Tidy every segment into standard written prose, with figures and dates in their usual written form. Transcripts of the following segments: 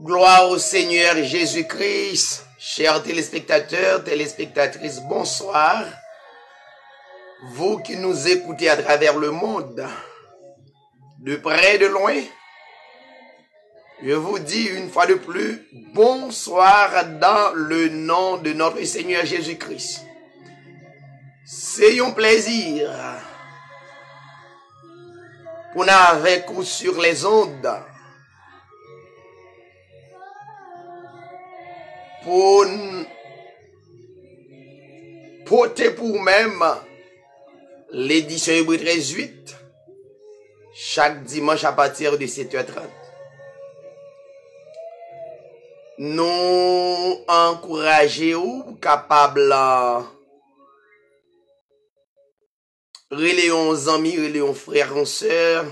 Gloire au Seigneur Jésus-Christ. Chers téléspectateurs, téléspectatrices, bonsoir. Vous qui nous écoutez à travers le monde, de près, de loin, je vous dis une fois de plus, bonsoir dans le nom de notre Seigneur Jésus-Christ. C'est un plaisir qu'on a avec vous sur les ondes pour porter pour vous-même l'édition Hébreux 13:8 chaque dimanche à partir de 7h30. Nous encourageons capables relayons amis, relayons frères et sœurs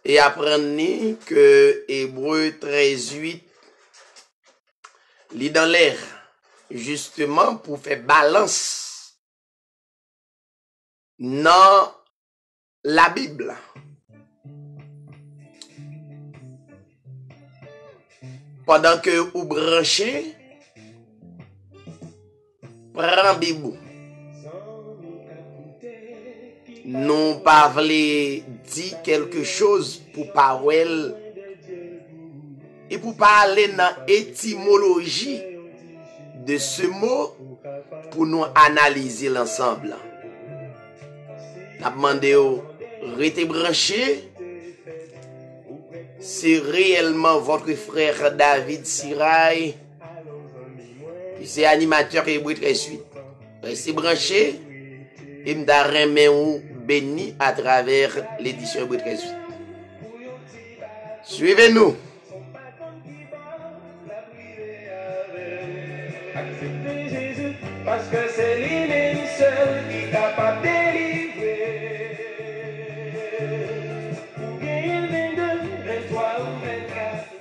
et apprendre que Hébreux 13:8 lit dans l'air justement pour faire balance dans la Bible. Pendant que vous branchez, prends Bible. Nous pas voulons dire quelque chose pour parole et pour parler dans l'étymologie de ce mot pour nous analyser l'ensemble. N'a demandé au rester branché. C'est réellement votre frère David Sirail, qui c'est animateur Hébreux 13:8. Restez branché et m'darremé ou béni à travers l'édition Hébreux 13:8. Suivez-nous. Acceptez Jésus parce que c'est lui-même seul qui est capable de délivrer.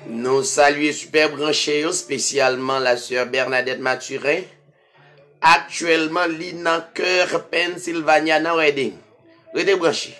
Nous saluons super branché spécialement la sœur Bernadette Mathurin, actuellement dans cœur Pennsylvania dans Reading. Restez branché.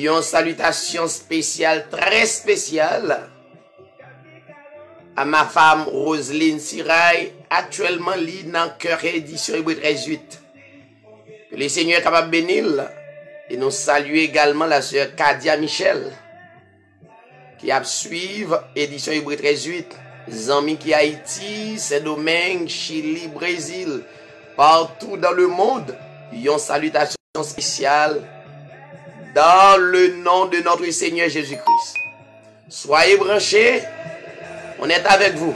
Une salutation spéciale, très spéciale, à ma femme Roselyne Sirail, actuellement lit dans Cœur édition Hébreux 13:8. Que le Seigneur est capable de bénir. Et nous saluons également la sœur Kadia Michel, qui a suivi édition Hébreux 13:8. Zami qui Haïti, Saint-Domingue, Chili, Brésil, partout dans le monde, une salutation spéciale dans le nom de notre Seigneur Jésus-Christ. Soyez branchés, on est avec vous.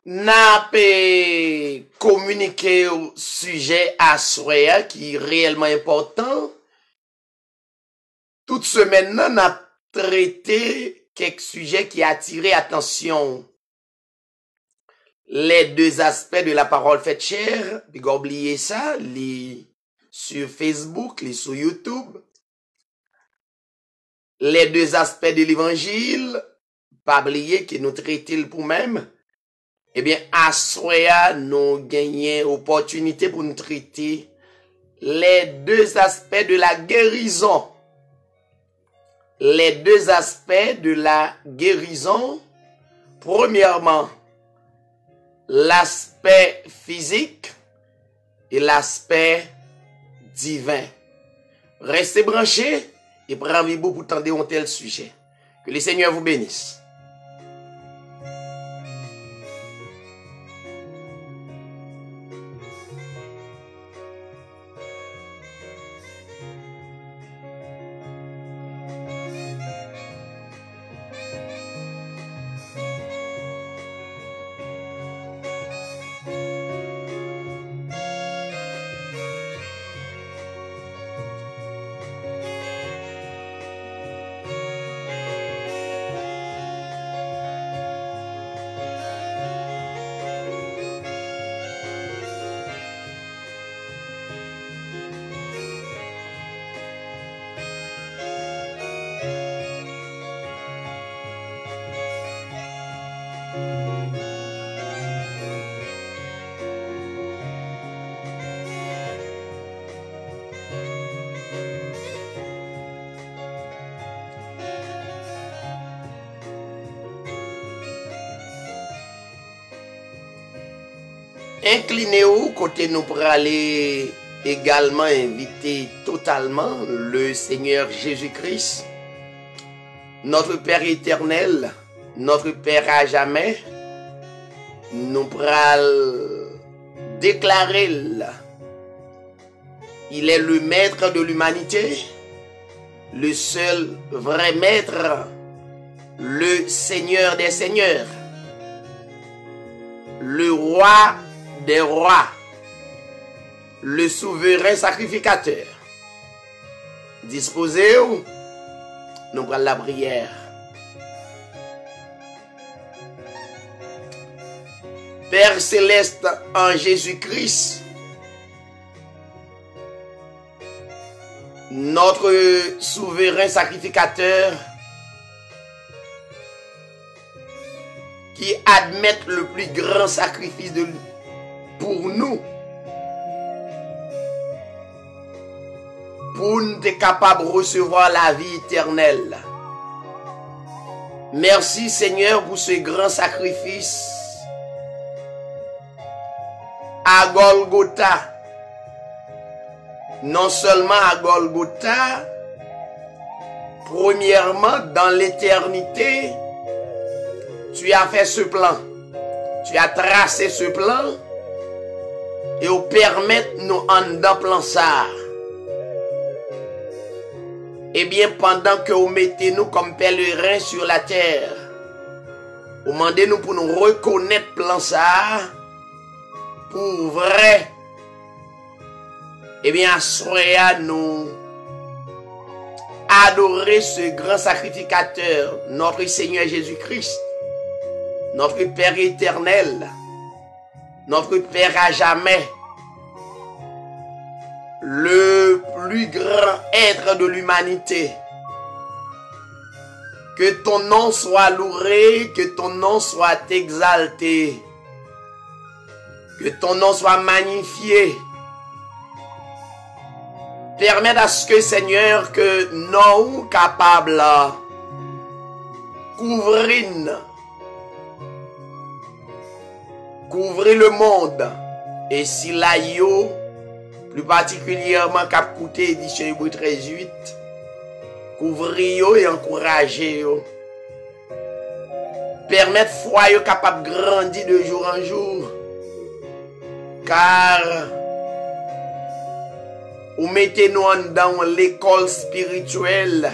N'a pas communiqué au sujet à soi qui est réellement important. Toute semaine, on a traité quelques sujets qui attiré attention. Les deux aspects de la parole faite chair, puis oubliez ça, les sur Facebook, les sur YouTube. Les deux aspects de l'évangile, pas oublier que nous traitons pour même. Eh bien, à Soya, nous gagnons opportunité pour nous traiter les deux aspects de la guérison. Les deux aspects de la guérison. Premièrement, l'aspect physique et l'aspect divin. Restez branchés et prenez vous pour tendre un tel sujet. Que le Seigneur vous bénisse. Inclinez-vous côté nous pour aller également inviter totalement le Seigneur Jésus-Christ, notre Père éternel, notre Père à jamais. Nous pourrons déclarer il est le maître de l'humanité, le seul vrai maître, le Seigneur des seigneurs, le roi des rois, le souverain sacrificateur. Disposez-vous, nous prenons la prière. Père céleste en Jésus-Christ, notre souverain sacrificateur, qui admet le plus grand sacrifice pour nous, pour nous être capables de recevoir la vie éternelle. Merci Seigneur pour ce grand sacrifice à Golgotha. Non seulement à Golgotha, premièrement dans l'éternité, tu as fait ce plan. Tu as tracé ce plan et au permettre nous en dans plan ça. Eh bien, pendant que vous mettez nous comme pèlerins sur la terre, vous demandez nous pour nous reconnaître plan ça pour vrai. Eh bien, soyez nous adorer ce grand sacrificateur, notre Seigneur Jésus-Christ, notre Père éternel, notre Père à jamais, le plus grand être de l'humanité. Que ton nom soit loué, que ton nom soit exalté, que ton nom soit magnifié. Permets à ce que, Seigneur, que nous capables couvrir le monde. Et si la yo, plus particulièrement cap coûté édition Hébreux 13:8, couvrir yo et encourager yo. Permettre foi yo capable grandir de jour en jour. Car ou mettez-nous dans l'école spirituelle.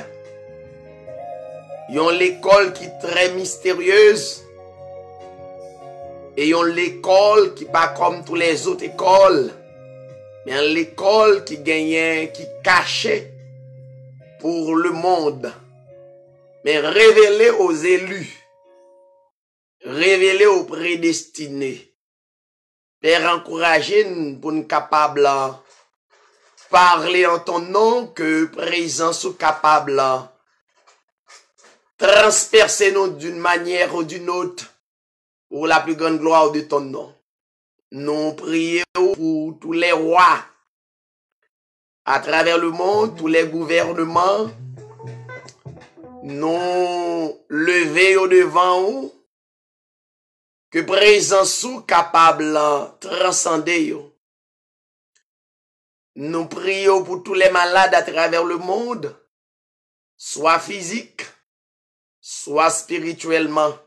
Yon l'école qui est très mystérieuse. Et yon l'école qui pas comme toutes les autres écoles. Mais l'école qui gagne, qui cachée pour le monde. Mais révélée aux élus. Révélée aux prédestinés. Père, encouragez-nous pour nous capables parler en ton nom, que présence ou capable transpercer nous d'une manière ou d'une autre pour la plus grande gloire de ton nom. Nous prions pour tous les rois, à travers le monde, tous les gouvernements nous lever au devant ou que présence ou capable transcender yo. Nous prions pour tous les malades à travers le monde, soit physique, soit spirituellement,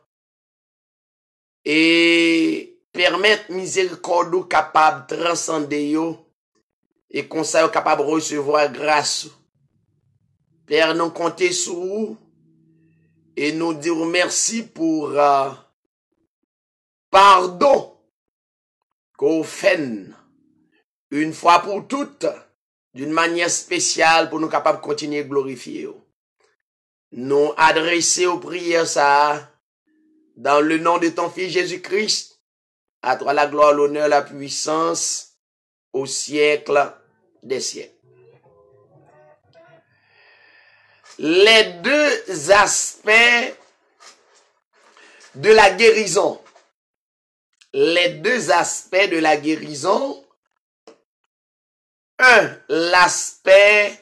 et permettre miséricorde ou capable de transcender yo, et comme ça capable de recevoir grâce. Père, nous compter sur vous et nous dire merci pour pardon qu'on fait une fois pour toutes, d'une manière spéciale pour nous capables de continuer à glorifier. Nous adresser aux prières ça, dans le nom de ton Fils Jésus-Christ, à toi la gloire, l'honneur, la puissance, au siècle des siècles. Les deux aspects de la guérison. Les deux aspects de la guérison. Un, l'aspect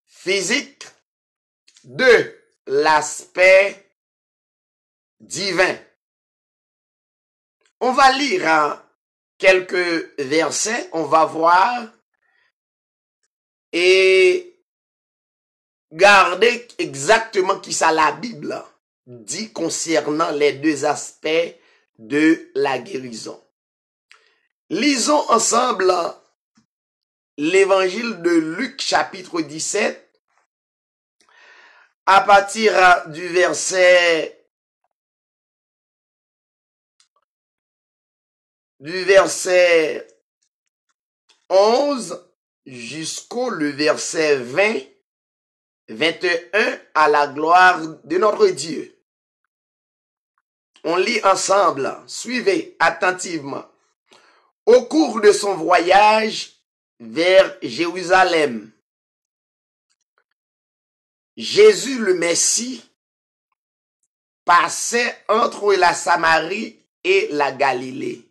physique. Deux, l'aspect divin. On va lire quelques versets, on va voir et garder exactement qui ça la Bible dit concernant les deux aspects de la guérison. Lisons ensemble l'évangile de Luc chapitre 17 à partir du verset 11 jusqu'au le verset 20, 21 à la gloire de notre Dieu. On lit ensemble, suivez attentivement. Au cours de son voyage vers Jérusalem, Jésus le Messie passait entre la Samarie et la Galilée.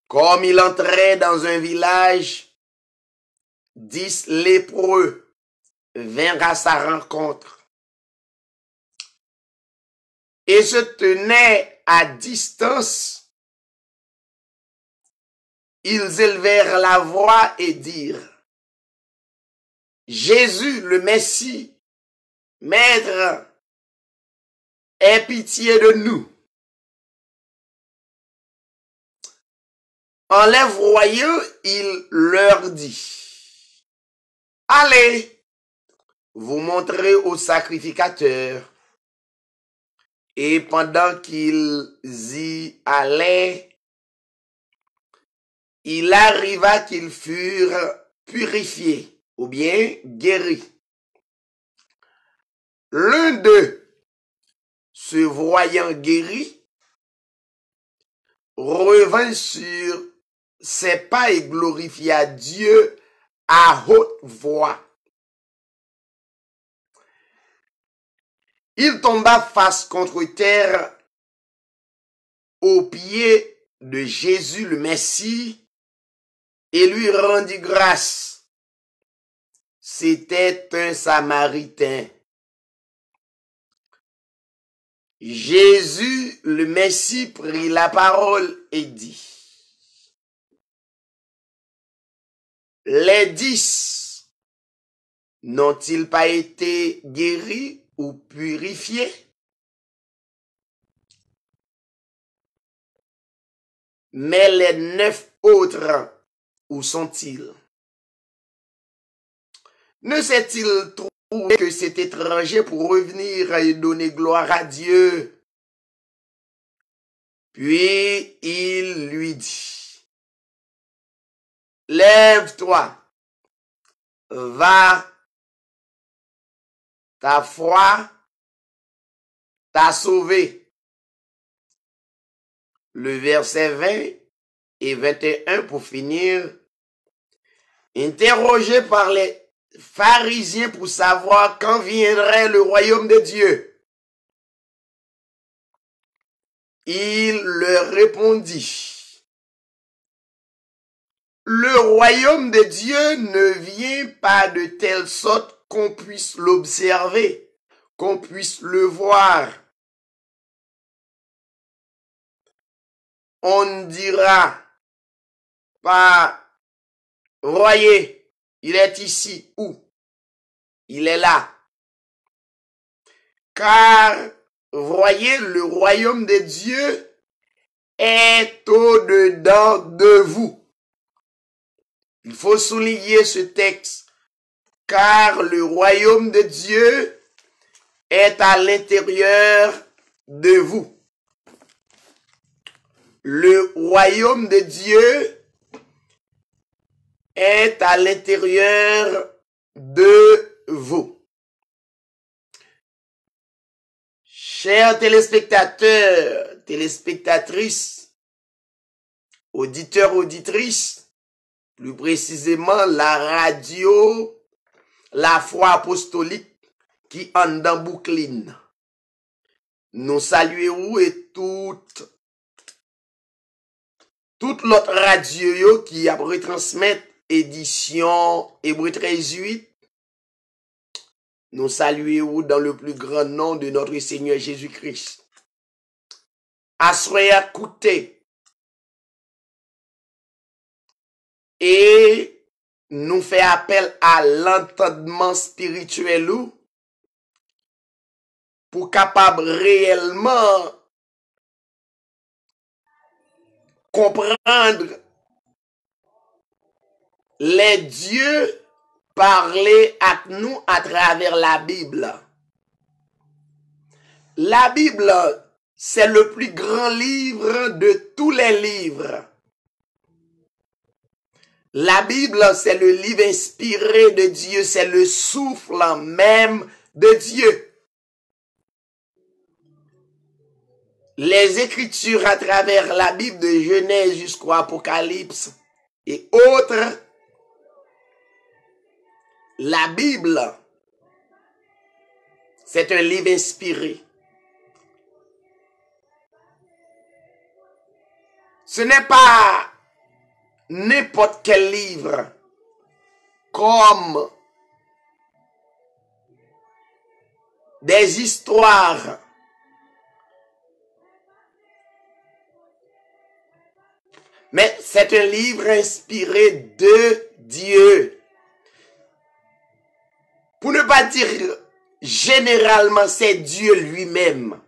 Comme il entrait dans un village, 10 lépreux vinrent à sa rencontre et se tenaient à distance. Ils élevèrent la voix et dirent: Jésus le Messie, Maître, aie pitié de nous. En les voyant, il leur dit: Allez, vous montrer au sacrificateur. Et pendant qu'ils y allaient, il arriva qu'ils furent purifiés, ou bien guéris. L'un d'eux, se voyant guéri, revint sur ses pas et glorifia Dieu à haute voix. Il tomba face contre terre aux pieds de Jésus le Messie et lui rendit grâce. C'était un Samaritain. Jésus le Messie prit la parole et dit: Les 10 n'ont-ils pas été guéris ou purifiés? Mais les 9 autres, où sont-ils? Ne s'est-il trouvé que cet étranger pour revenir et donner gloire à Dieu? Puis il lui dit: Lève-toi, va, ta foi t'a sauvé. Le verset 20 et 21 pour finir. Interrogé par les pharisiens pour savoir quand viendrait le royaume de Dieu, il leur répondit: le royaume de Dieu ne vient pas de telle sorte qu'on puisse l'observer, qu'on puisse le voir. On ne dira pas, voyez, il est ici, où? Il est là. Car, voyez, le royaume de Dieu est au-dedans de vous. Il faut souligner ce texte, car le royaume de Dieu est à l'intérieur de vous. Le royaume de Dieu est à l'intérieur de vous. Chers téléspectateurs, téléspectatrices, auditeurs, auditrices, plus précisément la radio, la foi apostolique qui en dans Brooklyn. Nous saluons et toute l'autre radio qui a retransmettre édition Hébreu 13:8. Nous saluons dans le plus grand nom de notre Seigneur Jésus-Christ. Assoyez, écoutez. Et nous fait appel à l'entendement spirituel pour capable réellement comprendre les dieux parler à nous à travers la Bible. La Bible, c'est le plus grand livre de tous les livres. La Bible, c'est le livre inspiré de Dieu, c'est le souffle même de Dieu. Les Écritures à travers la Bible de Genèse jusqu'au Apocalypse et autres, la Bible, c'est un livre inspiré. Ce n'est pas n'importe quel livre comme des histoires mais c'est un livre inspiré de Dieu. Pour ne pas dire généralement, c'est Dieu lui-même.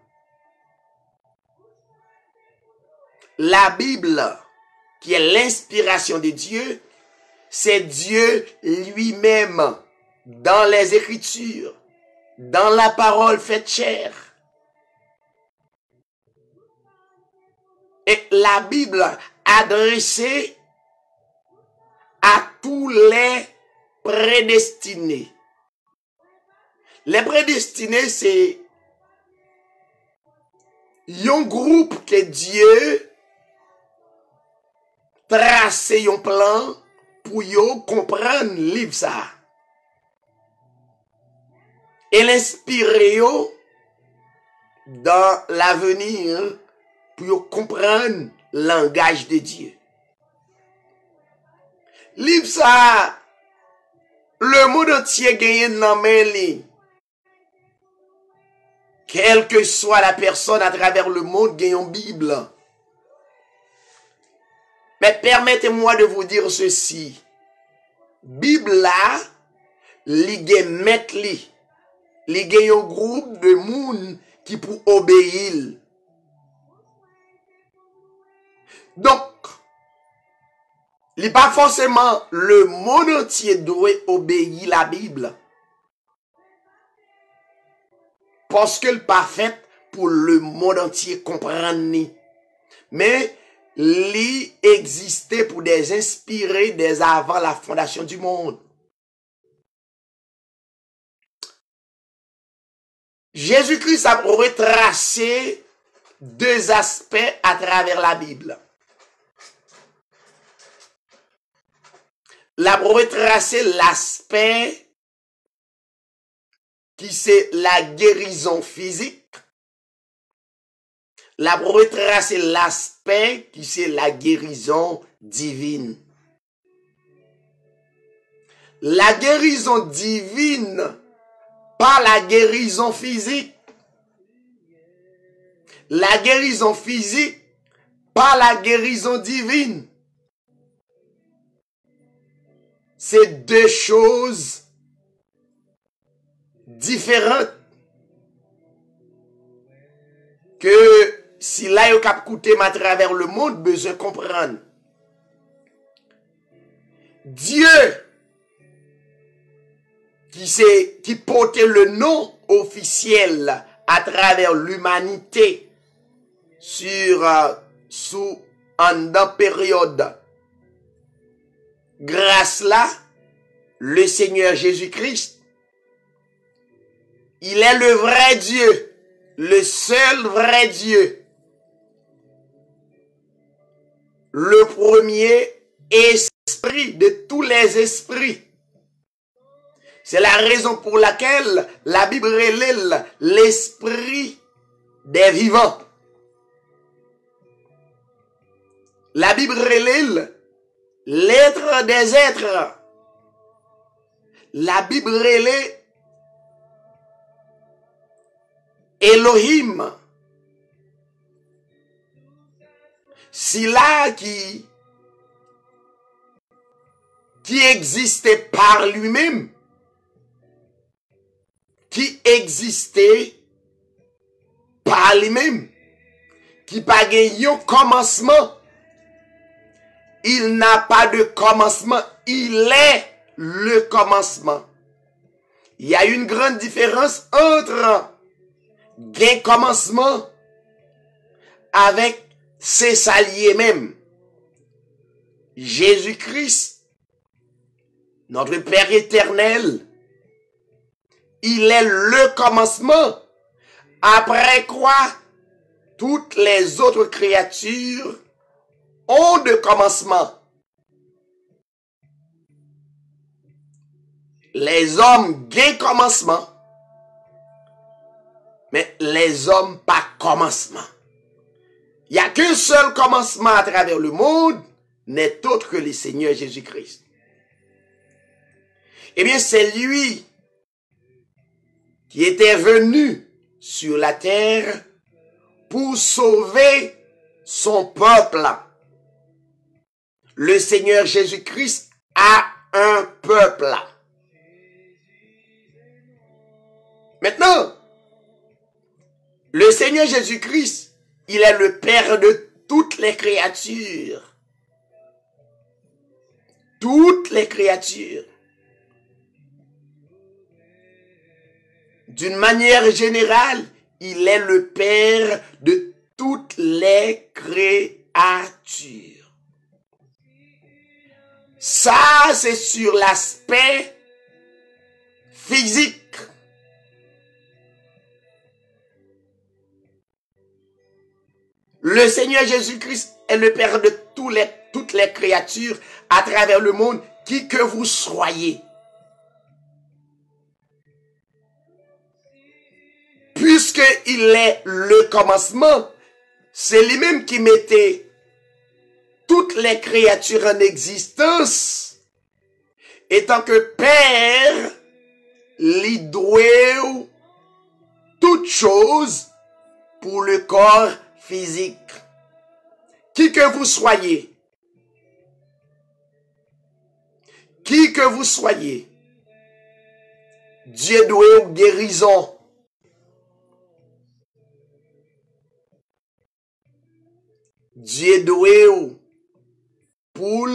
La Bible, qui est l'inspiration de Dieu, c'est Dieu lui-même dans les Écritures, dans la parole faite chair. Et la Bible adressée à tous les prédestinés. Les prédestinés, c'est un groupe que Dieu trace un plan pour yo comprendre livre ça. Et l'inspirer dans l'avenir pour yo comprendre le langage de Dieu. Livre ça, le monde entier gagne dans main li. Quelle que soit la personne à travers le monde gagne une Bible. Mais permettez-moi de vous dire ceci. Bible là, li gen met li. Li gen un groupe de moun qui pour obéir. Donc, li pas forcément le monde entier doit obéir la Bible. Parce qu'elle n'est pas faite pour le monde entier comprendre. Mais li existait pour des inspirés dès avant la fondation du monde. Jésus-Christ a retracé deux aspects à travers la Bible. Il a retracé l'aspect qui c'est la guérison physique. Il a retracé l'aspect qui c'est la guérison divine. la guérison divine, pas la guérison physique. La guérison physique, pas la guérison divine. C'est deux choses différentes que si là yo cap coûter à travers le monde, besoin comprendre. Dieu qui portait le nom officiel à travers l'humanité sous une période grâce là, le Seigneur Jésus-Christ, il est le vrai Dieu, le seul vrai Dieu, le premier esprit de tous les esprits. C'est la raison pour laquelle la Bible relève l'esprit des vivants. La Bible relève l'être des êtres. La Bible relève Elohim. C'est là qui existait par lui-même, qui existait par lui-même, qui n'a pas de commencement. Il n'a pas de commencement, il est le commencement. Il y a une grande différence entre gain commencement avec ses alliés même. Jésus-Christ, notre Père éternel, il est le commencement. Après quoi, toutes les autres créatures ont de commencement. Les hommes gagnent commencement, mais les hommes pas commencement. Il n'y a qu'un seul commencement à travers le monde, n'est autre que le Seigneur Jésus-Christ. Eh bien, c'est lui qui était venu sur la terre pour sauver son peuple. Le Seigneur Jésus-Christ a un peuple. Maintenant, le Seigneur Jésus-Christ, il est le Père de toutes les créatures. Toutes les créatures. D'une manière générale, il est le Père de toutes les créatures. Ça, c'est sur l'aspect physique. Le Seigneur Jésus-Christ est le Père de toutes les créatures à travers le monde, qui que vous soyez. Puisqu'il est le commencement, c'est lui-même qui mettait toutes les créatures en existence. Et tant que Père, il doit toutes choses pour le corps physique. Qui que vous soyez, Dieu doit une guérison. Dieu doit pour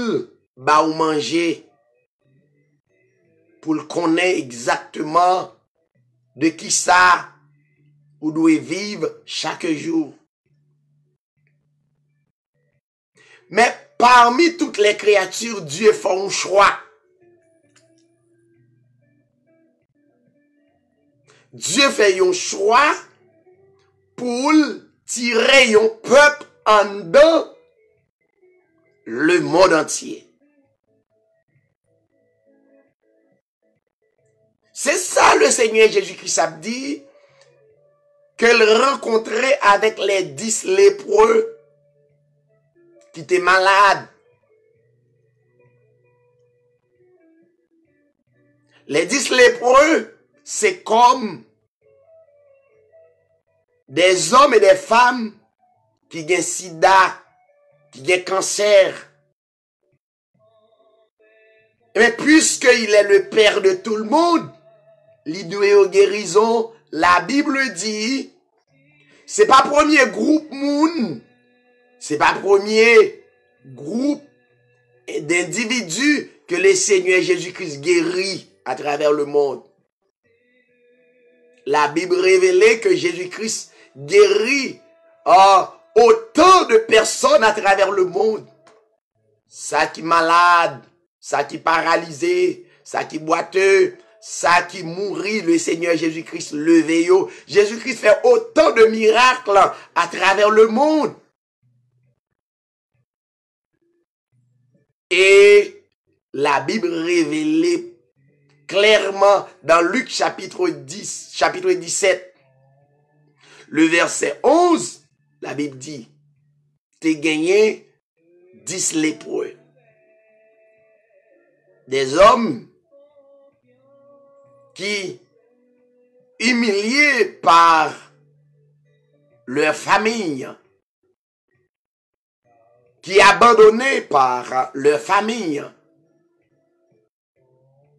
ba ou manger, pour connaître exactement de qui ça vous devez vivre chaque jour. Mais parmi toutes les créatures, Dieu fait un choix. Dieu fait un choix pour tirer un peuple en dedans le monde entier. C'est ça le Seigneur Jésus-Christ a dit qu'elle rencontrait avec les 10 lépreux qui étaient malades. Les 10 lépreux, c'est comme des hommes et des femmes qui ont sida, qui ont cancer. Mais puisqu'il est le Père de tout le monde, l'idée aux guérisons, la Bible dit, c'est pas premier groupe moun, c'est pas premier groupe d'individus que le Seigneur Jésus-Christ guérit à travers le monde. La Bible révélait que Jésus-Christ guérit autant de personnes à travers le monde. Ça qui malade, ça qui paralysé, ça qui boiteux, ça qui mourit, le Seigneur Jésus-Christ levé. Jésus-Christ fait autant de miracles à travers le monde. Et la Bible révélait clairement dans Luc chapitre 17, le verset 11, la Bible dit, t'es gagné 10 lépreux. Des hommes qui, humiliés par leur famille, qui abandonnés par leur famille,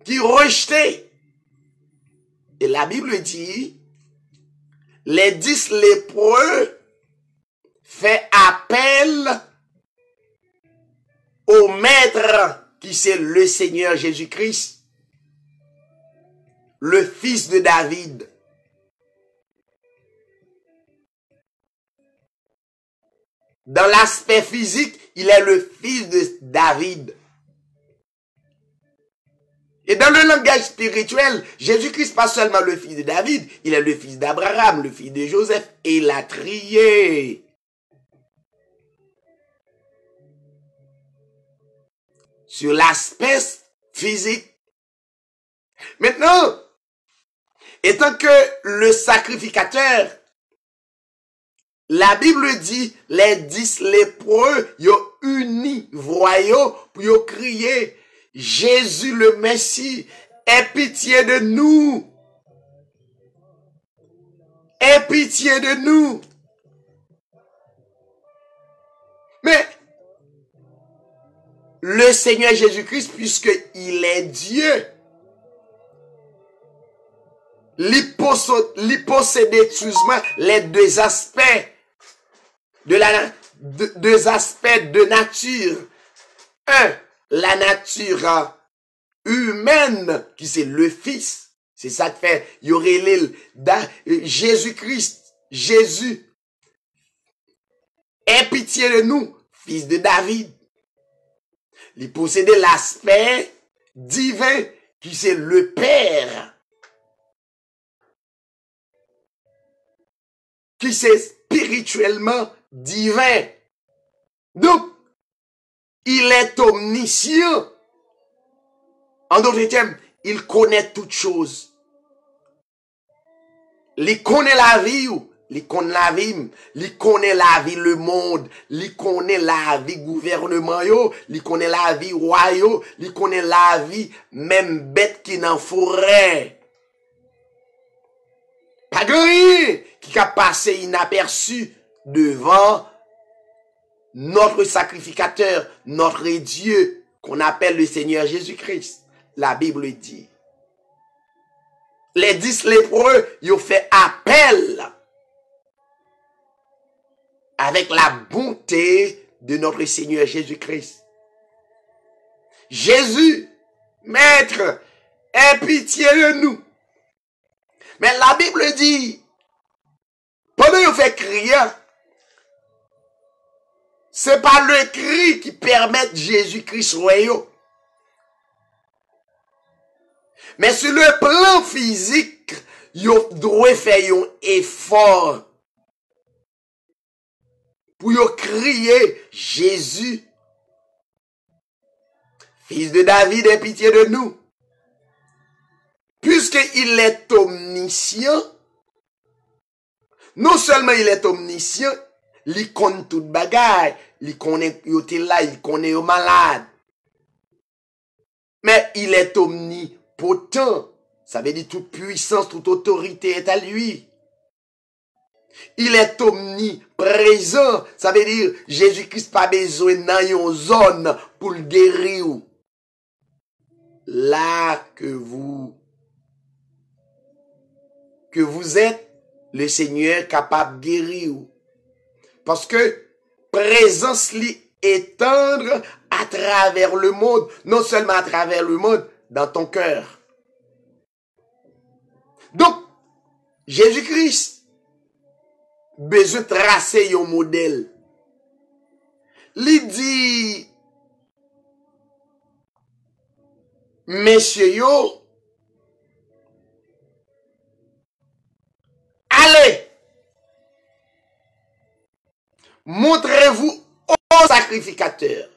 qui rejetés. Et la Bible dit, les 10 lépreux fait appel au maître qui c'est le Seigneur Jésus-Christ, le fils de David. Dans l'aspect physique, il est le fils de David. Et dans le langage spirituel, Jésus-Christ pas seulement le fils de David, il est le fils d'Abraham, le fils de Joseph, et il a trié. Sur l'aspect physique. Maintenant, étant que le sacrificateur, la Bible dit, les 10 lépreux, ils ont uni voyons pour ils crier, Jésus le Messie, aie pitié de nous. Aie pitié de nous. Mais, le Seigneur Jésus-Christ, puisqu'il est Dieu, il possède excuse-moi, les deux aspects deux aspects de nature. Un, la nature humaine, qui c'est le Fils. C'est ça que fait, il y aurait l'île Jésus-Christ, Jésus. Aie pitié de nous, fils de David. Il possédait l'aspect divin, qui c'est le Père. Qui c'est spirituellement divin. Donc, il est omniscient. En d'autres termes, il connaît toutes choses. Il connaît la vie, il connaît la vie, il connaît la vie, le monde, il connaît la vie gouvernement, il connaît la vie roi, il connaît la vie même bête qui n'en forêt. Pas grand qui a passé inaperçu devant notre sacrificateur, notre Dieu, qu'on appelle le Seigneur Jésus-Christ. La Bible dit. Les 10 lépreux, ils ont fait appel avec la bonté de notre Seigneur Jésus-Christ. Jésus, Maître, aie pitié de nous. Mais la Bible dit, pendant qu'on fait crier, c'est pas le cri qui permet Jésus-Christ royaux. Mais sur le plan physique, vous devez faire un effort pour crier Jésus, fils de David, aie pitié de nous. Puisqu'il est omniscient, non seulement il est omniscient, il connaît toute bagaille, il connaît là, il connaît aux malades. Mais il est omnipotent. potent. Ça veut dire toute puissance, toute autorité est à lui. Il est omniprésent. Ça veut dire Jésus-Christ pas besoin dans une zone pour le guérir. Là que vous êtes, le Seigneur capable de guérir. Parce que présence li étendre à travers le monde, non seulement à travers le monde, dans ton cœur. Donc, Jésus-Christ besoin de tracer un modèle. Li dit, messieurs yo, allez, montrez-vous au sacrificateur.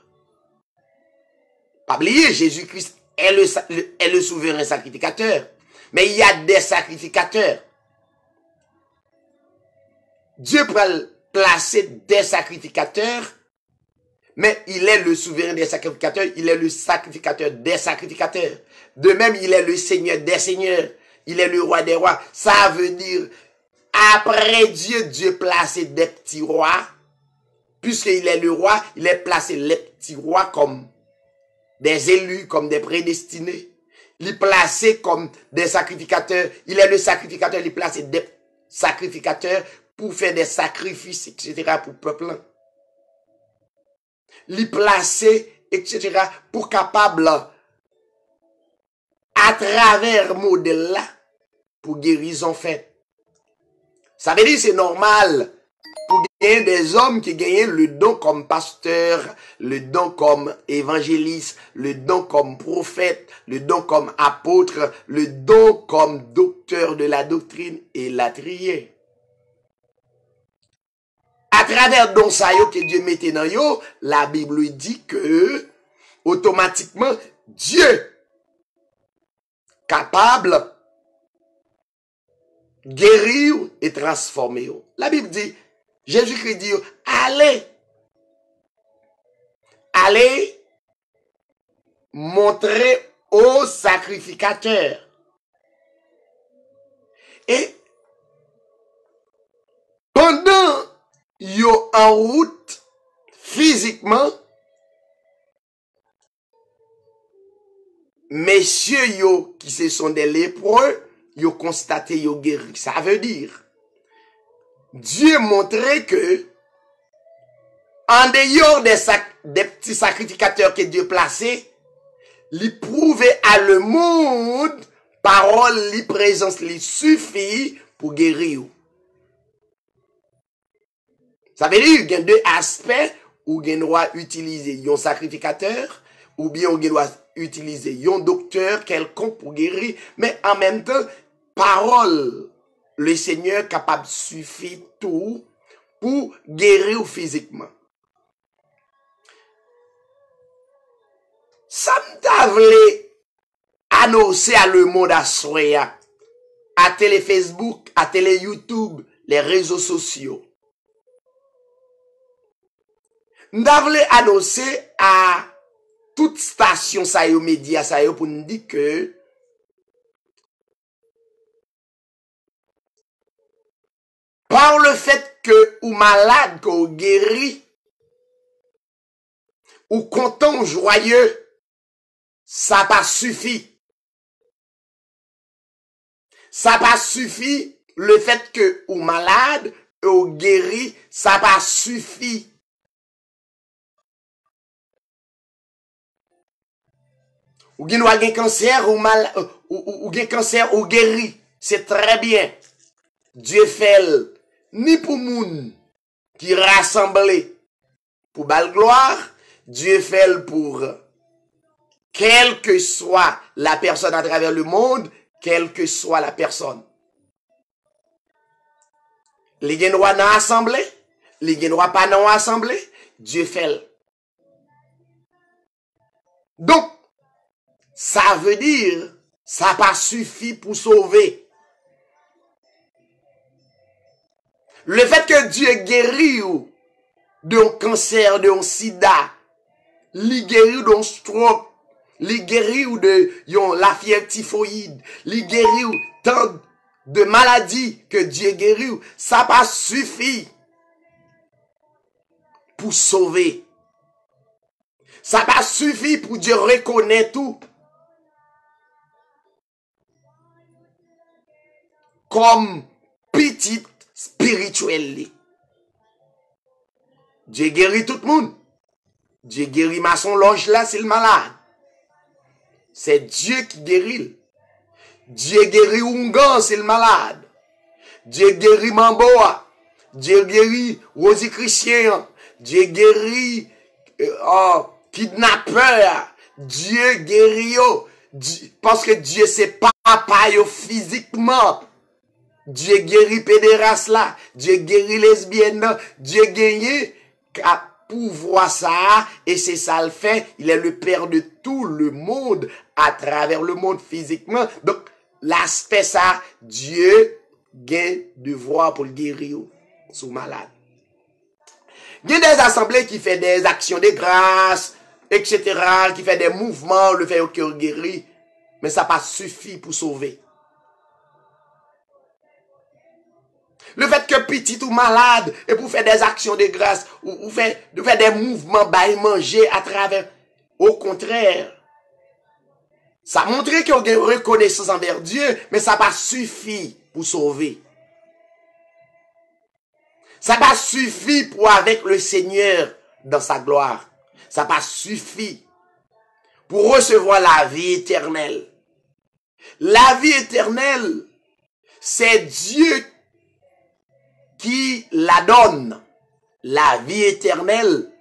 Pas oublier, Jésus-Christ est le souverain sacrificateur. Mais il y a des sacrificateurs. Dieu peut placer des sacrificateurs, mais il est le souverain des sacrificateurs, il est le sacrificateur des sacrificateurs. De même, il est le Seigneur des seigneurs, il est le roi des rois. Ça veut dire, après Dieu, Dieu placé des petits rois, puisqu'il est le roi, il est placé les petits rois comme des élus, comme des prédestinés. Il est placé comme des sacrificateurs. Il est le sacrificateur, il est placé des sacrificateurs pour faire des sacrifices, etc. pour le peuple. Il est placé, etc. pour capable, à travers modèle là, pour guérison faite. Ça veut dire c'est normal pour gagner des hommes qui gagnent le don comme pasteur, le don comme évangéliste, le don comme prophète, le don comme apôtre, le don comme docteur de la doctrine et latrier. À travers don ça yo que Dieu mettait dans yo, la Bible dit que automatiquement Dieu capable guérir et transformer yo. La Bible dit, Jésus-Christ dit, allez montrer aux sacrificateurs. Et pendant yo en route physiquement, messieurs yo qui se sont des lépreux, yo constaté yo guéri. Ça veut dire, Dieu montrait que, en dehors des petits sacrificateurs que Dieu plaçait, il prouvait à le monde, parole, li présence, li suffit pour guérir. Ça veut dire qu'il y a deux aspects où on doit utiliser un sacrificateur ou bien on doit utiliser un docteur quelconque pour guérir, mais en même temps, parole, le Seigneur capable suffit tout pour guérir physiquement. Ça me voulait annoncer à le monde à soya, à télé Facebook, à télé YouTube, les réseaux sociaux. Nous voulons annoncer à toute station ça yo média ça yo pour nous dire que par le fait que ou malade qu'on guérit ou content joyeux, ça pas suffit. Ça pas suffit le fait que ou malade ou guéri, ça pas suffit. Ou gen ou gen cancer ou mal ou gen cancer ou guéri, c'est très bien. Dieu fait ni pour moun qui rassemblé pour bal gloire, Dieu fait pour quelle que soit la personne à travers le monde, quelle que soit la personne. Les gen droit dans assemblée, les gen droit pas dans assemblée, Dieu fait. Donc ça veut dire, ça pas suffi pour sauver. Le fait que Dieu guérit d'un cancer, d'un sida, li guérit d'un stroke, li guéri ou de la fièvre typhoïde, li guéri ou tant de maladies que Dieu guérit, ça pas suffi pour sauver. Ça pas suffi pour Dieu reconnaître tout comme petite spirituelle. Dieu guérit tout le monde. Dieu guérit maçon loge là, c'est le malade. C'est Dieu qui guérit. Dieu guérit Ungan, c'est le malade. Dieu guérit Mamboa. Dieu guérit Rosie Christian. Dieu guérit kidnappeur. Dieu guérit parce que Dieu c'est papa yo physiquement. Dieu guérit pédéraste là. Dieu guérit lesbienne là. Dieu guérit pouvoir ça, et c'est ça le fait, il est le père de tout le monde, à travers le monde physiquement. Donc, l'aspect ça, Dieu gagne devoir pour le guérir, sous malade. Il y a des assemblées qui font des actions de grâce, etc., qui font des mouvements, le fait qu'il guérit, mais ça n'a pas suffi pour sauver. Le fait que petit ou malade, et pour faire des actions de grâce, ou faire des mouvements, manger à travers. Au contraire, ça montre qu'il y a une reconnaissance envers Dieu, mais ça n'a pas suffi pour sauver. Ça n'a pas suffi pour avec le Seigneur dans sa gloire. Ça n'a pas suffi pour recevoir la vie éternelle. La vie éternelle, c'est Dieu qui la donne. La vie éternelle,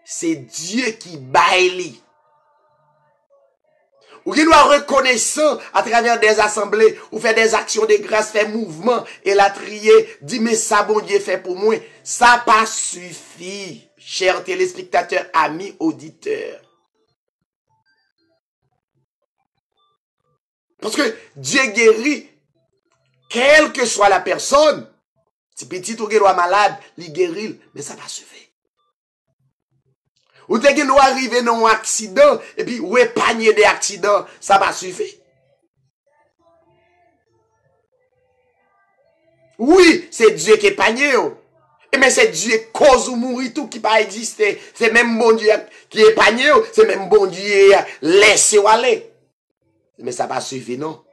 c'est Dieu qui baille. Ou qui doit reconnaissant à travers des assemblées, ou faire des actions de grâce, faire mouvement, et la trier, dit mais ça bon Dieu fait pour moi. Ça pas suffit, chers téléspectateurs, amis, auditeurs. Parce que Dieu guérit, quelle que soit la personne. Si petit ou qui malade, il guérit, mais ça va suffire. Ou te qui nous arriver dans un accident, et puis ou épargner des accidents, ça va suffire. Oui, c'est Dieu qui épargne. Mais c'est Dieu cause ou mourir tout qui pas exister. C'est même bon Dieu qui épargne, c'est même bon Dieu laisse aller. Mais ça va suffire, non?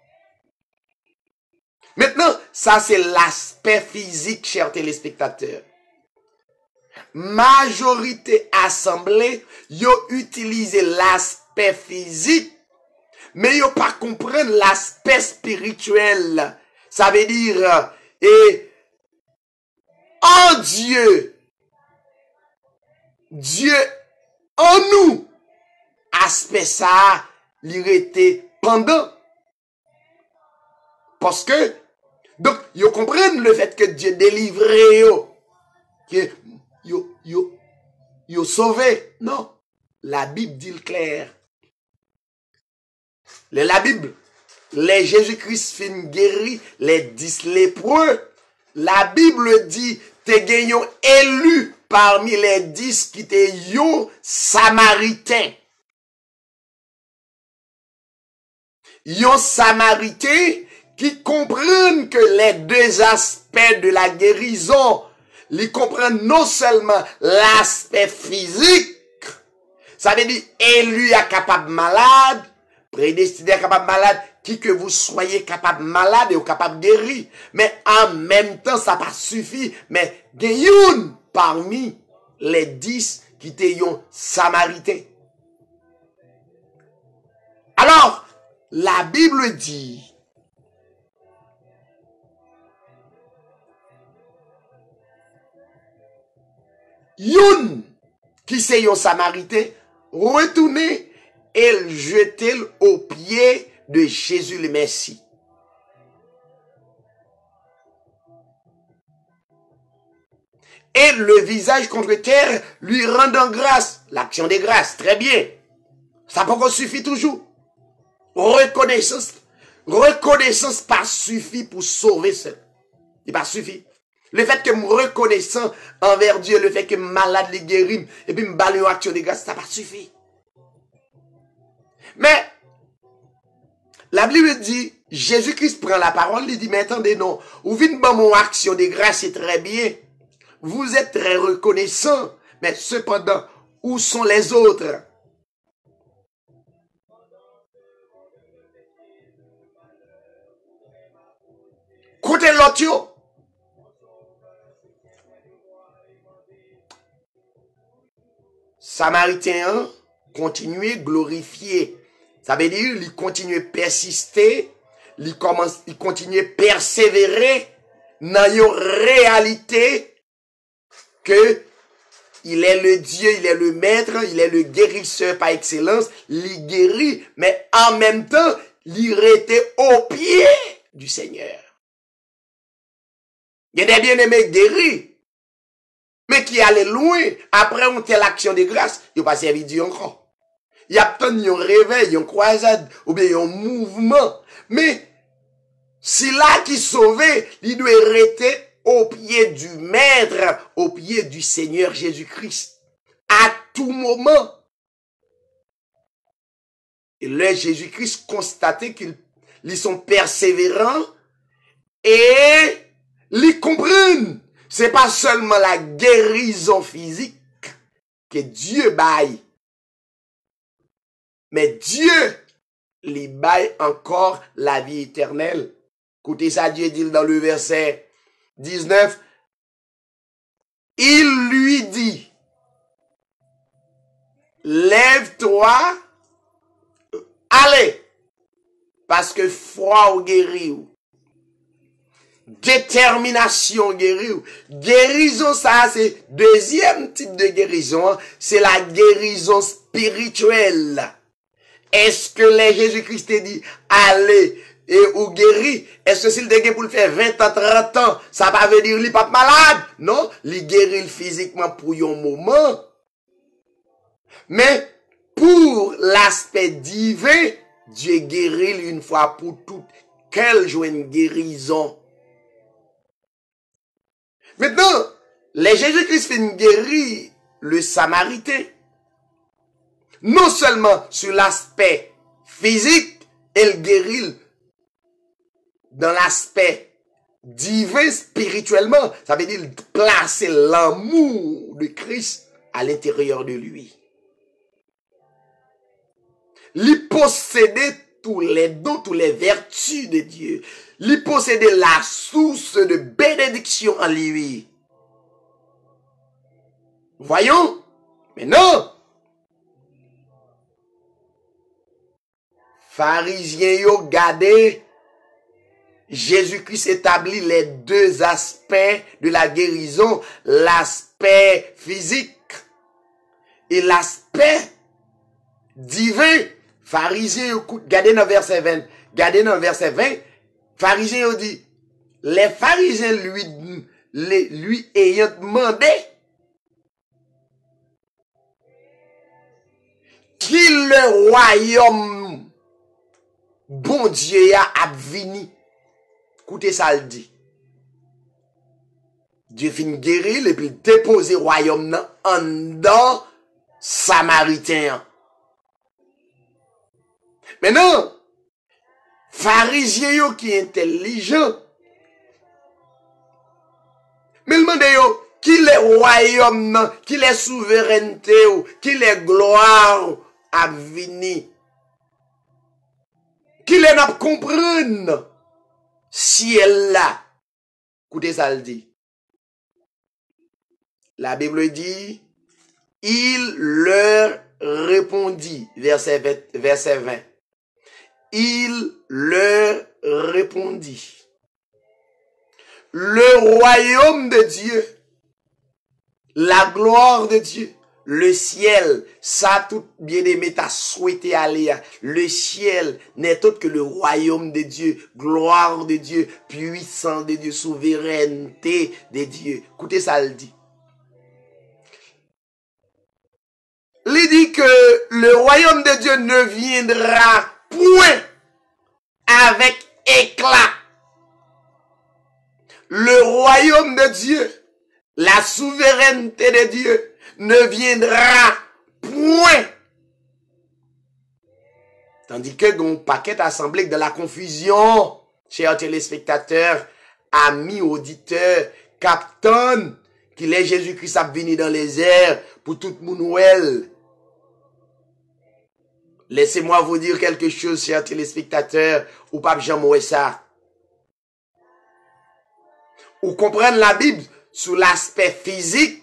Maintenant, ça c'est l'aspect physique, chers téléspectateurs. Majorité assemblée, yo utilise l'aspect physique, mais yo pas comprendre l'aspect spirituel. Ça veut dire, en Dieu, Dieu en nous, aspect ça, l'irrité pendant. Parce que, donc, yo comprennent le fait que Dieu délivre yo, que yo sauvé. Non. La Bible dit le clair. La Bible, les Jésus-Christ fin guéri, les 10 lépreux. La Bible dit, te gagnons élu parmi les 10 qui te yo samaritain. Yo samaritain qui comprennent que les deux aspects de la guérison, ils comprennent non seulement l'aspect physique, ça veut dire élu à capable malade, prédestiné à capable malade, qui que vous soyez capable malade et capable guéri, mais en même temps ça pas suffit, mais gagne parmi les 10 qui étaient samaritains. Alors, la Bible dit, Youn, qui c'est yon samaritain, retournez et le jetez aux pieds de Jésus le Messie. Et le visage contre terre lui rendant grâce. L'action de grâce, très bien. Ça peut suffit toujours. Reconnaissance pas suffit pour sauver ça. Il pas suffit. Le fait que me reconnaissant envers Dieu, le fait que malade les guérit, et puis me balle une action de grâce, ça pas suffit. Mais, la Bible dit, Jésus-Christ prend la parole, il dit, mais attendez, non, vous venez dans mon action de grâce, c'est très bien. Vous êtes très reconnaissant, mais cependant, où sont les autres? Côté l'autre, Samaritain continuer glorifier. Ça veut dire, il continue persister, il continue persévérer dans une réalité que il est le Dieu, il est le maître, il est le guérisseur par excellence, il guérit, mais en même temps, il était au pied du Seigneur. Il y a des bien-aimés guéris, mais qui allaient loin, après une telle action de grâce, ils n'ont pas servi Dieu encore. Il y a peut-être un réveil, une croisade, ou bien un mouvement. Mais, si là qui sauvé, il doit rester au pied du Maître, au pied du Seigneur Jésus-Christ. À tout moment. Et là, Jésus-Christ constatait qu'ils sont persévérants et ils comprennent. C'est pas seulement la guérison physique que Dieu baille. Mais Dieu lui baille encore la vie éternelle. Écoutez ça, Dieu dit dans le verset 19. Il lui dit, lève-toi, allez, parce que foi ou guéri, détermination guéri. Guérison, ça, c'est deuxième type de guérison, c'est la guérison spirituelle. Est-ce que les Jésus-Christ a dit, allez, et ou guéri? Est-ce que s'il te pour le faire 20 ans, 30 ans, ça va veut dire qu'il n'est pas malade? Non, il guérit physiquement pour un moment. Mais, pour l'aspect divin, Dieu guérit une fois pour toutes. Quelle joie guérison. Maintenant, les Jésus-Christ fait guérir le Samaritain. Non seulement sur l'aspect physique, elle guérit dans l'aspect divin spirituellement. Ça veut dire placer l'amour de Christ à l'intérieur de lui. Il possédait tous les dons, toutes les vertus de Dieu. Il possédait la source de bénédiction en lui. Voyons, mais non. Pharisiens yo gardé, Jésus-Christ établit les deux aspects de la guérison, l'aspect physique et l'aspect divin. Pharisiens yo gardé dans verset 20, pharisiens yo dit, les pharisiens lui ayant demandé qui le royaume bon Dieu a vini. Écoutez ça le dit. Dieu fin guérir et puis déposer royaume en dedans Samaritain. Maintenant, pharisiens yo qui intelligent. Mais demande yo qui les royaume, qui les souveraineté, qui les gloire a vini. Qui les n'a comprendre si elle là. Écoutez ça le dit. La Bible dit, il leur répondit, verset 20. Il leur répondit. Le royaume de Dieu, la gloire de Dieu, le ciel, ça tout bien-aimé t'a souhaité aller. Le ciel n'est autre que le royaume de Dieu, gloire de Dieu, puissance de Dieu, souveraineté de Dieu. Écoutez ça le dit. Il dit que le royaume de Dieu ne viendra point avec éclat. Le royaume de Dieu, la souveraineté de Dieu ne viendra point Tandis que un paquet assemblé de la confusion, chers téléspectateurs, amis, auditeurs, captain, qu'il est Jésus-Christ a venu dans les airs pour tout le monde. Laissez-moi vous dire quelque chose, chers téléspectateurs, ou pas jamais ça. Ou comprendre la Bible sous l'aspect physique,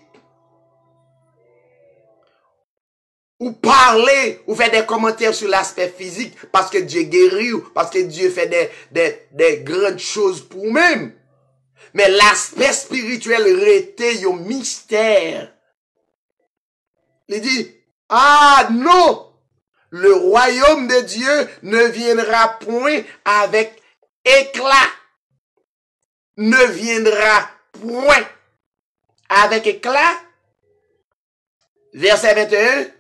ou parler, ou faire des commentaires sur l'aspect physique, parce que Dieu guérit, ou parce que Dieu fait des grandes choses pour nous-mêmes. Mais l'aspect spirituel était un mystère. Il dit, ah non! Le royaume de Dieu ne viendra point avec éclat. Ne viendra point avec éclat. Verset 21.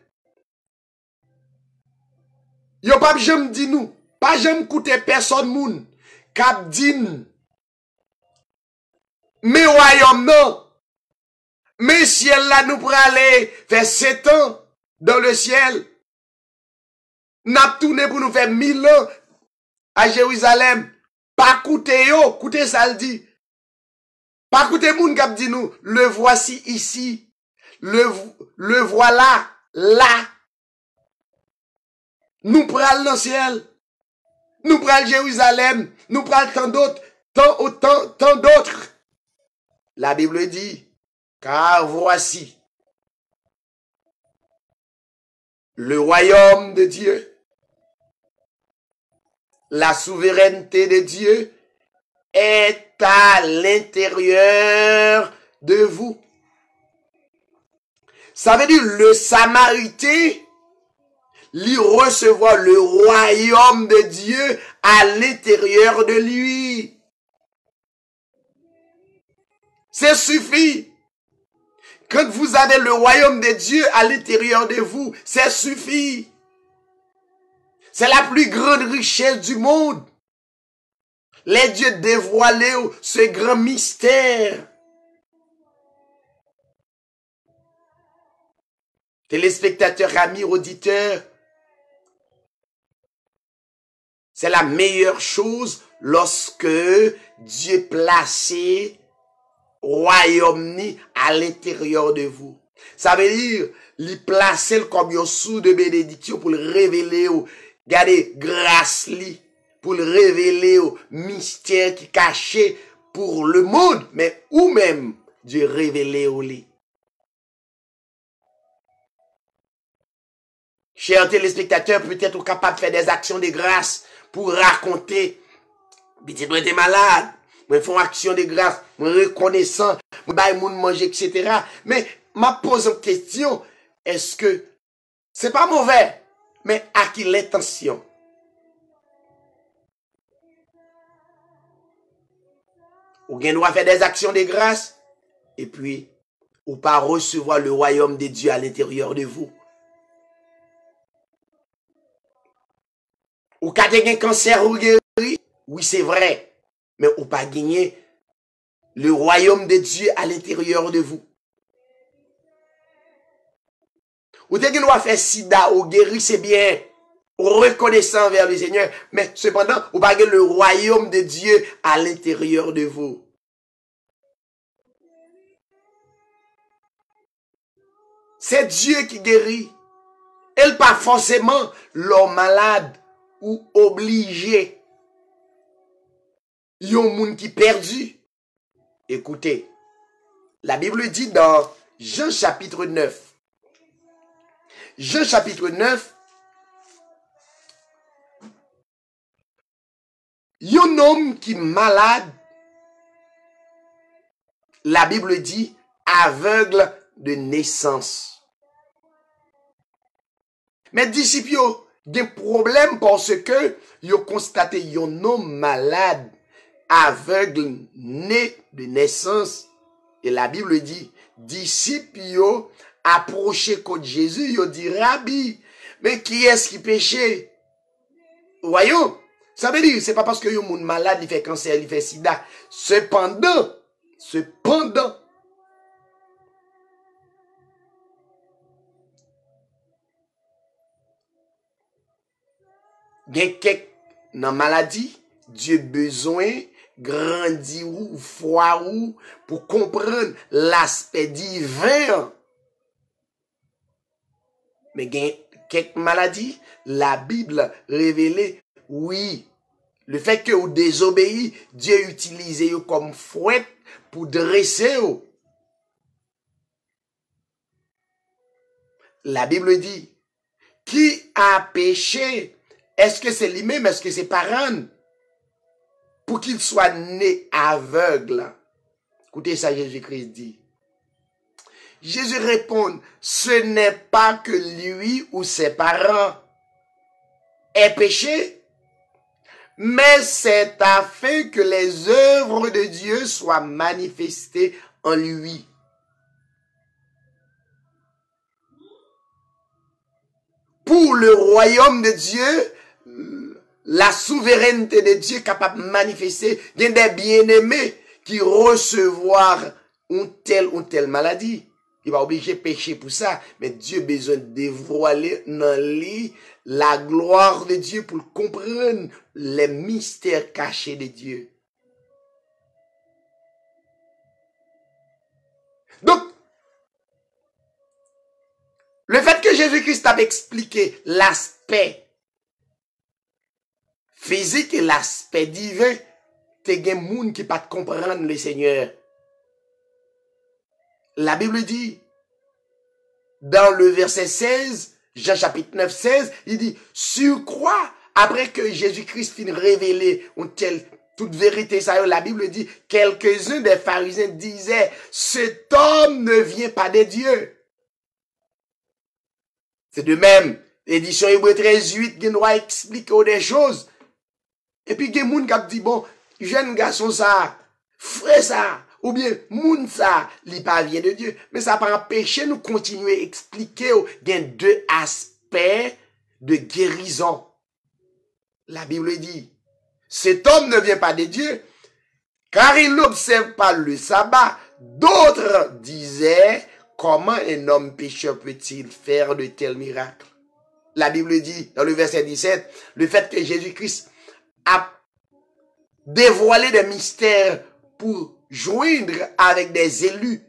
Yo pas j'aime dit nous. Pas j'aime écouter personne moun. Kap din. Mais royaume non. Mais ciel là nous pour aller faire 7 ans dans le ciel. N'a tourné pour nous faire 1000 ans à Jérusalem. Pas coûter yo, coûter ça le dit. Pas coûter moun kap dit nous, le voici ici. Le voilà là. Nous pral dans le ciel. Nous pral Jérusalem. Nous pral tant d'autres. Tant d'autres. La Bible dit, car voici le royaume de Dieu. La souveraineté de Dieu est à l'intérieur de vous. Ça veut dire le Samaritain lui recevoir le royaume de Dieu à l'intérieur de lui. C'est suffit. Quand vous avez le royaume de Dieu à l'intérieur de vous, c'est suffit. C'est la plus grande richesse du monde. Les dieux dévoilés, ce grand mystère. Téléspectateurs, amis, auditeurs, c'est la meilleure chose lorsque Dieu placé royaume à l'intérieur de vous. Ça veut dire, il placer comme un sou de bénédiction pour le révéler, garder grâce li, pour le révéler au mystère qui est caché pour le monde, mais ou même Dieu révélé au lit. Chers téléspectateurs, peut-être vous capable de faire des actions de grâce pour raconter, petit moi t'es malade, moi font action de grâce, moi reconnaissant, moi baille moun manger, etc. Mais m'a pose une question, est-ce que c'est pas mauvais, mais à qui l'intention? Ou bien doit faire des actions de grâce, et puis, ou pas recevoir le royaume de Dieu à l'intérieur de vous. Ou quand tu as un cancer ou guéri, oui c'est vrai, mais ou pas gagner le royaume de Dieu à l'intérieur de vous. Ou tu as faire sida ou guéri, c'est bien, reconnaissant vers le Seigneur, mais cependant, ou pas gagner le royaume de Dieu à l'intérieur de vous. C'est Dieu qui guérit. Elle pas forcément l'homme malade ou obligé. Yon moun qui perdu. Écoutez, la Bible dit dans Jean chapitre 9. Jean chapitre 9. Yon homme qui malade, la Bible dit aveugle de naissance. Mais disciples, des problèmes parce que ils ont constaté un homme malade, aveugle, né de naissance. Et la Bible dit, disciples approché contre Jésus, ils ont dit, Rabbi, mais qui est-ce qui péchait? Voyons, ça veut dire, c'est pas parce que yon moun malade, il fait cancer, il fait sida. Cependant, gen quelques nan maladie, Dieu besoin grandir ou foire ou pour comprendre l'aspect divin. Mais gen quelques maladies, la Bible révélait, oui, le fait que vous désobéissez, Dieu utilise vous comme fouette pour dresser vous. La Bible dit, qui a péché? Est-ce que c'est lui-même? Est-ce que c'est parent? Pour qu'il soit né aveugle. Écoutez ça, Jésus-Christ dit. Jésus répond, ce n'est pas que lui ou ses parents aient péché, mais c'est afin que les œuvres de Dieu soient manifestées en lui. Pour le royaume de Dieu, la souveraineté de Dieu est capable de manifester, il y a des bien-aimés qui recevoir une telle maladie. Il va obliger de pécher pour ça, mais Dieu a besoin de dévoiler dans lui la gloire de Dieu pour comprendre les mystères cachés de Dieu. Donc, le fait que Jésus-Christ a expliqué l'aspect physique et l'aspect divin, te gen moun qui pas comprendre le Seigneur. La Bible dit, dans le verset 16, Jean chapitre 9, 16, il dit, sur quoi, après que Jésus-Christ finit révéler toute vérité, ça, la Bible dit, quelques-uns des pharisiens disaient, cet homme ne vient pas de Dieu. C'est de même, édition Hébreu 13:8, qui doit expliquer des choses. Et puis, il y a des gens qui disent, bon, jeune garçon ça, frère ça, ou bien, moun ça, il pas vient de Dieu. Mais ça pas empêcher nous continuer à expliquer, il y a deux aspects de guérison. La Bible dit, cet homme ne vient pas de Dieu, car il n'observe pas le sabbat. D'autres disaient, comment un homme pécheur peut-il faire de tels miracles? La Bible dit, dans le verset 17, le fait que Jésus-Christ a dévoilé des mystères pour joindre avec des élus,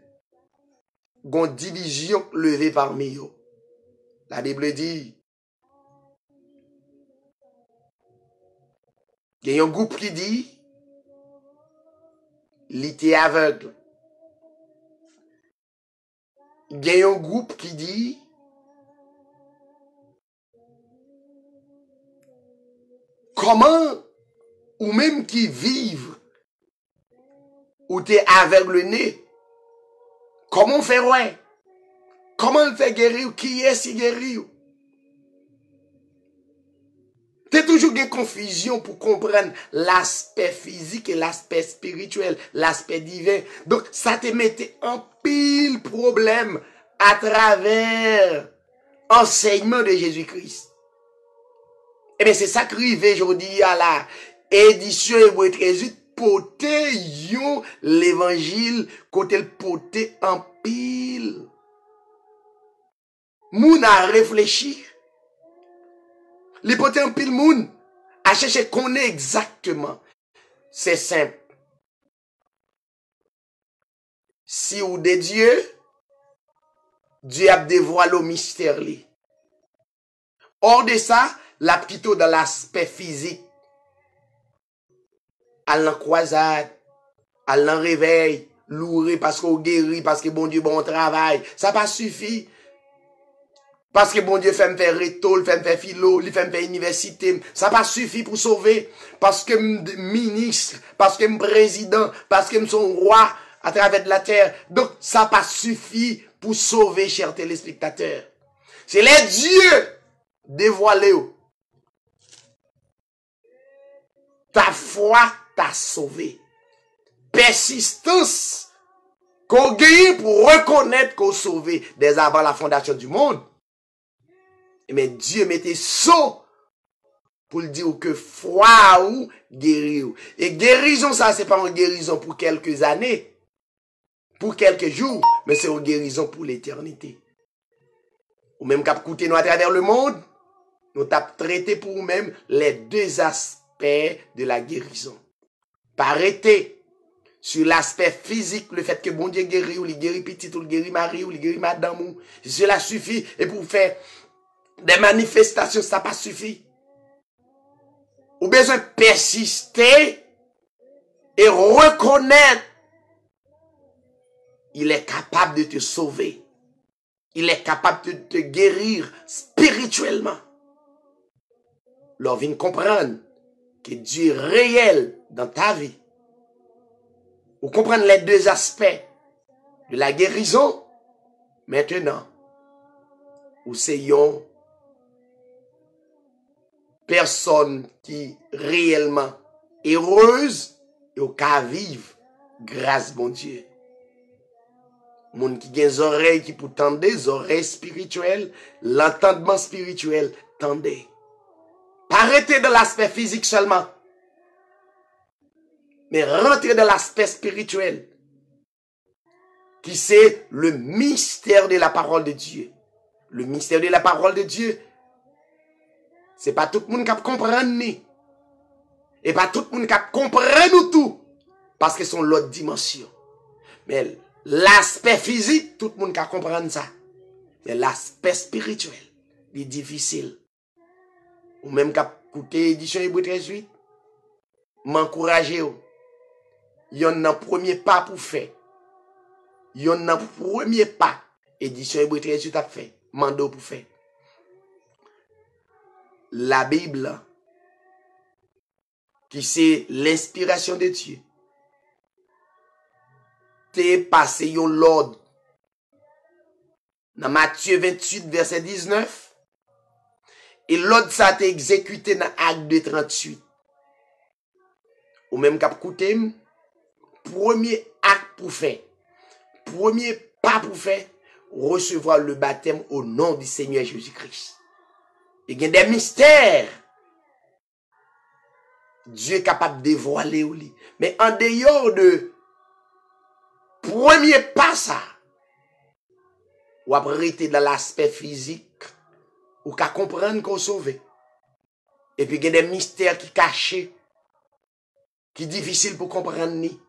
une division levée parmi eux. La Bible dit, il y a un groupe qui dit, il était aveugle. Il y a un groupe qui dit, comment, ou même qui vivent, ou t'es aveugle le nez, comment on fait ouais? Comment on fait guérir? Qui est si guérir? T'es toujours une confusion pour comprendre l'aspect physique et l'aspect spirituel, l'aspect divin. Donc, ça te mettait en pile problème à travers l'enseignement de Jésus-Christ. Eh bien, c'est ça qui arrive aujourd'hui à la édition Hébreu 13:8, poté l'évangile, côté le poté en pile. Moun a réfléchi. Les poté en pile moun a cherché qu'on est exactement. C'est simple. Si ou de Dieu, Dieu a dévoilé le mystère li. Hors de ça, la plutôt dans l'aspect physique. À l'en croisade, à l'en réveil, louer parce qu'on guérit, parce que bon Dieu bon travail. Ça pas suffit. Parce que bon Dieu fait me faire rétol, fait me faire philo, il fait me faire université. Ça pas suffit pour sauver. Parce que ministre, parce que président, parce que son roi à travers de la terre. Donc, ça pas suffit pour sauver, chers téléspectateurs. C'est les dieux dévoilés. Ta foi t'a sauvé. Persistance qu'on gagne pour reconnaître qu'on sauvé dès avant la fondation du monde. Mais Dieu mettait saut pour dire que foi ou guérir. Et guérison, ça, c'est pas une guérison pour quelques années, pour quelques jours, mais c'est une guérison pour l'éternité. Ou même cap coûter nous à travers le monde, nous avons traité pour nous-mêmes les deux aspects de la guérison. Pas arrêter sur l'aspect physique, le fait que bon Dieu guérit, ou il guérit petit, ou il guérit mari, ou il guérit madame, ou cela suffit. Et pour faire des manifestations, ça pas suffit. Ou besoin de persister et reconnaître. Il est capable de te sauver. Il est capable de te guérir spirituellement. Leur vient comprendre que Dieu est réel dans ta vie. Ou comprendre les deux aspects de la guérison. Maintenant, ou c'est une personne qui réellement heureuse et au cas vivre grâce bon Dieu. Moun qui gen oreilles qui pour tendre, des oreilles spirituelles, l'entendement spirituel, tendez. Pas arrêter de l'aspect physique seulement, mais rentrer dans l'aspect spirituel, qui c'est le mystère de la parole de Dieu. Le mystère de la parole de Dieu, c'est pas tout le monde qui comprend ni. Et pas tout le monde qui comprend nous tout, parce que c'est l'autre dimension. Mais l'aspect physique, tout le monde qui comprend ça. Mais l'aspect spirituel, il est difficile. Ou même qu'à écouter édition Hébreux 13:8, m'encourager. Il y en a un premier pas pour faire. Il y en a un premier pas. Édition Hébreux 13:8 a fait. Mando pour faire. La Bible, qui c'est l'inspiration de Dieu, t'es passé yon l'ordre. Dans Matthieu 28, verset 19. Et l'ordre ça t'est exécuté dans Acte 2:38. Ou même cap écouter, premier acte pour faire. Premier pas pour faire, recevoir le baptême au nom du Seigneur Jésus-Christ. Il y a des mystères. Dieu est capable de dévoiler ou li. Mais en dehors de premier pas ça, ou après dans l'aspect physique, ou qu'à comprendre qu'on sauve. Et puis il y a des mystères qui cachés, qui difficiles pour comprendre ni.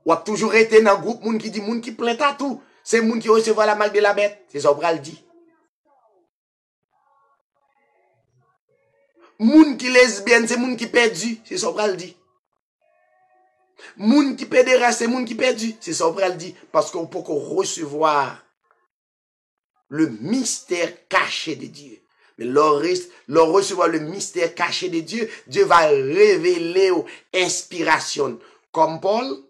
Ou a toujours été dans un groupe moun qui dit moun qui plaint à tout, c'est moun qui recevoir la marque de la bête, c'est ça qu'on le dit. Moun qui lesbienne, c'est moun qui perdu, c'est ça qu'on le dit. Moun qui pédéraste, c'est moun qui perdu, c'est ça qu'on le dit, parce qu'on peut recevoir le mystère caché de Dieu. Mais leur recevoir le mystère caché de Dieu, Dieu va révéler aux inspirations, comme Paul,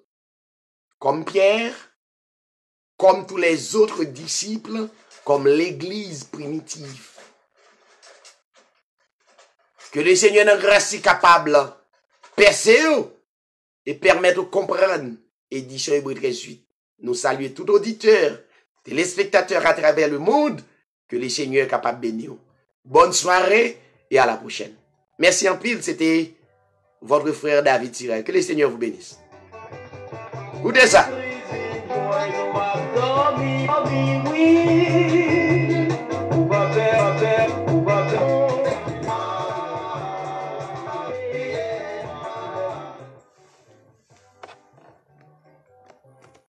comme Pierre, comme tous les autres disciples, comme l'église primitive. Que le Seigneur n'a grâce si capable, percer et permettre de comprendre. Édition Hébreux 13:8. Nous saluons tout auditeur, téléspectateur à travers le monde, que le Seigneur est capable de bénir. Bonne soirée et à la prochaine. Merci en pile, c'était votre frère David Tirail. Que le Seigneur vous bénisse. Écoutez ça.